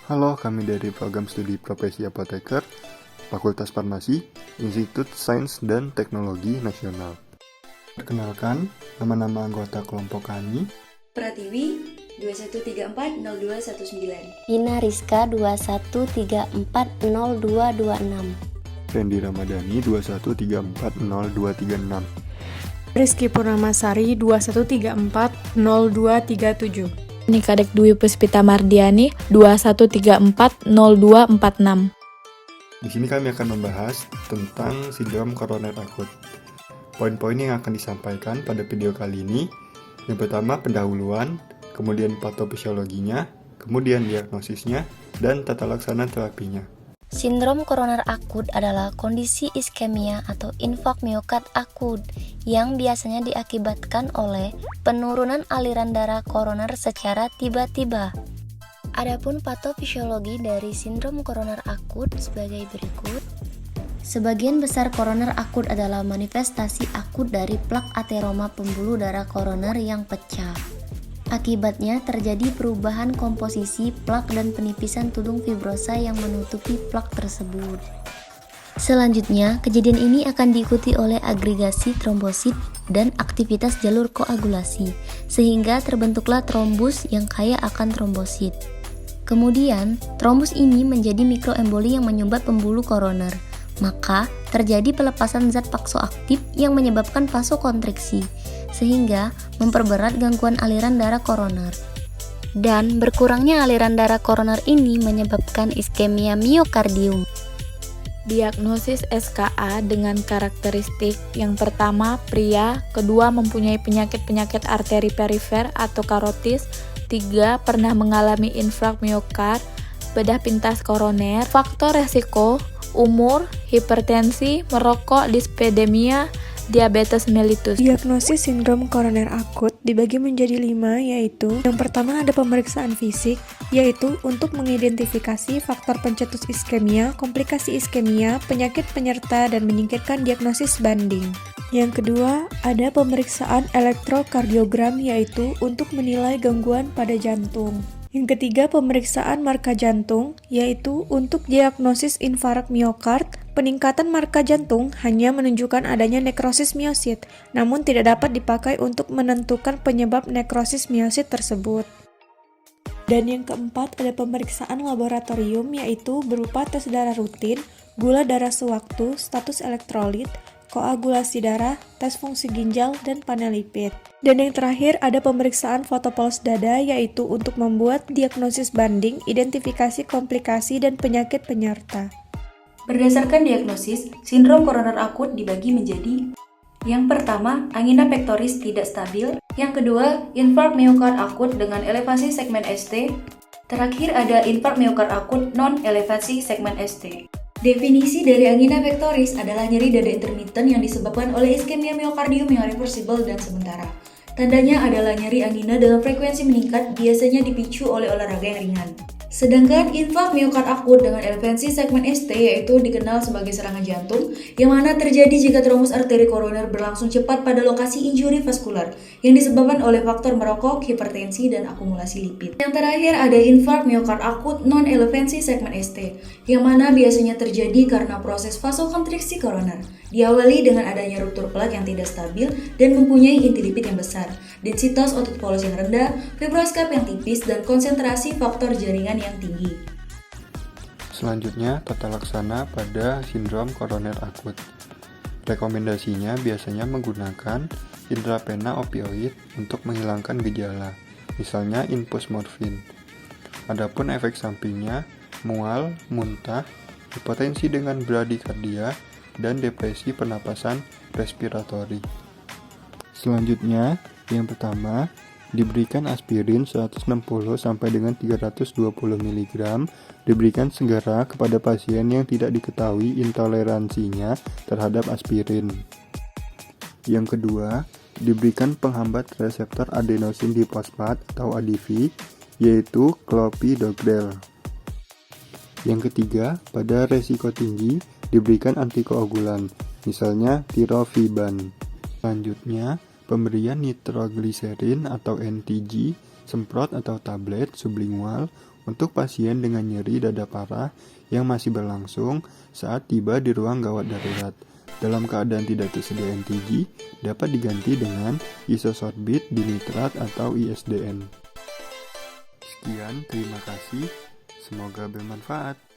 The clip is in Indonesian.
Halo, kami dari program studi profesi apoteker, Fakultas Farmasi, Institut Sains dan Teknologi Nasional. Perkenalkan, nama-nama anggota kelompok kami: Pratiwi 21340219, Ina Rizka 21340226, Randy Ramadhani 21340236, Rizky Purnamasari 21340237, Nikadek Dwi Puspita Mardiani 21340246. Di sini kami akan membahas tentang sindrom koroner akut. Poin-poin yang akan disampaikan pada video kali ini, yang pertama pendahuluan, kemudian patofisiologinya, kemudian diagnosisnya, dan tata laksana terapinya. Sindrom koroner akut adalah kondisi iskemia atau infak miokard akut yang biasanya diakibatkan oleh penurunan aliran darah koroner secara tiba-tiba. Adapun patofisiologi dari sindrom koroner akut sebagai berikut. Sebagian besar koroner akut adalah manifestasi akut dari plak ateroma pembuluh darah koroner yang pecah. Akibatnya terjadi perubahan komposisi plak dan penipisan tudung fibrosa yang menutupi plak tersebut. Selanjutnya, kejadian ini akan diikuti oleh agregasi trombosit dan aktivitas jalur koagulasi, sehingga terbentuklah trombus yang kaya akan trombosit. Kemudian, trombus ini menjadi mikroemboli yang menyumbat pembuluh koroner. Maka, terjadi pelepasan zat vasoaktif yang menyebabkan vasokonstriksi, sehingga memperberat gangguan aliran darah koroner. Dan berkurangnya aliran darah koroner ini menyebabkan iskemia miokardium. Diagnosis SKA dengan karakteristik yang pertama pria, kedua mempunyai penyakit-penyakit arteri perifer atau karotis, 3 pernah mengalami infrak miokard, bedah pintas koroner, faktor resiko, umur, hipertensi, merokok, dispidemia, diabetes mellitus. Diagnosis sindrom koroner akut dibagi menjadi 5, yaitu yang pertama ada pemeriksaan fisik, yaitu untuk mengidentifikasi faktor pencetus iskemia, komplikasi iskemia, penyakit penyerta, dan menyingkirkan diagnosis banding. Yang kedua, ada pemeriksaan elektrokardiogram, yaitu untuk menilai gangguan pada jantung. Yang ketiga, pemeriksaan marka jantung, yaitu untuk diagnosis infark miokard. Peningkatan marka jantung hanya menunjukkan adanya nekrosis miosit, namun tidak dapat dipakai untuk menentukan penyebab nekrosis miosit tersebut. Dan yang keempat, ada pemeriksaan laboratorium, yaitu berupa tes darah rutin, gula darah sewaktu, status elektrolit, koagulasi darah, tes fungsi ginjal, dan panel lipid. Dan yang terakhir ada pemeriksaan fotopols dada, yaitu untuk membuat diagnosis banding, identifikasi komplikasi, dan penyakit penyerta. Berdasarkan diagnosis, sindrom koroner akut dibagi menjadi: yang pertama, angina pectoris tidak stabil; yang kedua, infark miokard akut dengan elevasi segmen ST; terakhir ada infark miokard akut non-elevasi segmen ST. Definisi dari angina pectoris adalah nyeri dada intermiten yang disebabkan oleh iskemia miokardium yang reversibel dan sementara. Tandanya adalah nyeri angina dalam frekuensi meningkat, biasanya dipicu oleh olahraga yang ringan. Sedangkan infark miokard akut dengan elevasi segmen ST yaitu dikenal sebagai serangan jantung yang mana terjadi jika trombus arteri koroner berlangsung cepat pada lokasi injuri vaskular yang disebabkan oleh faktor merokok, hipertensi, dan akumulasi lipid. Yang terakhir ada infark miokard akut non-elevasi segmen ST yang mana biasanya terjadi karena proses vasokonstriksi koroner. Diawali dengan adanya ruptur plak yang tidak stabil dan mempunyai inti lipid yang besar, densitas otot polos yang rendah, fibroskop yang tipis, dan konsentrasi faktor jaringan yang tinggi. Selanjutnya, tata laksana pada sindrom koroner akut. Rekomendasinya biasanya menggunakan intravena opioid untuk menghilangkan gejala, misalnya infus morfin. Adapun efek sampingnya, mual, muntah, hipotensi dengan bradikardia, dan depresi pernapasan respiratori. Selanjutnya, yang pertama, diberikan aspirin 160 sampai dengan 320 mg, diberikan segera kepada pasien yang tidak diketahui intoleransinya terhadap aspirin. Yang kedua, diberikan penghambat reseptor adenosin difosfat atau ADV, yaitu clopidogrel. Yang ketiga, pada resiko tinggi diberikan antikoagulan, misalnya tirofiban. Selanjutnya, pemberian nitrogliserin atau NTG, semprot atau tablet sublingual untuk pasien dengan nyeri dada parah yang masih berlangsung saat tiba di ruang gawat darurat. Dalam keadaan tidak tersedia NTG, dapat diganti dengan isosorbit dinitrat atau ISDN. Sekian, terima kasih. Semoga bermanfaat.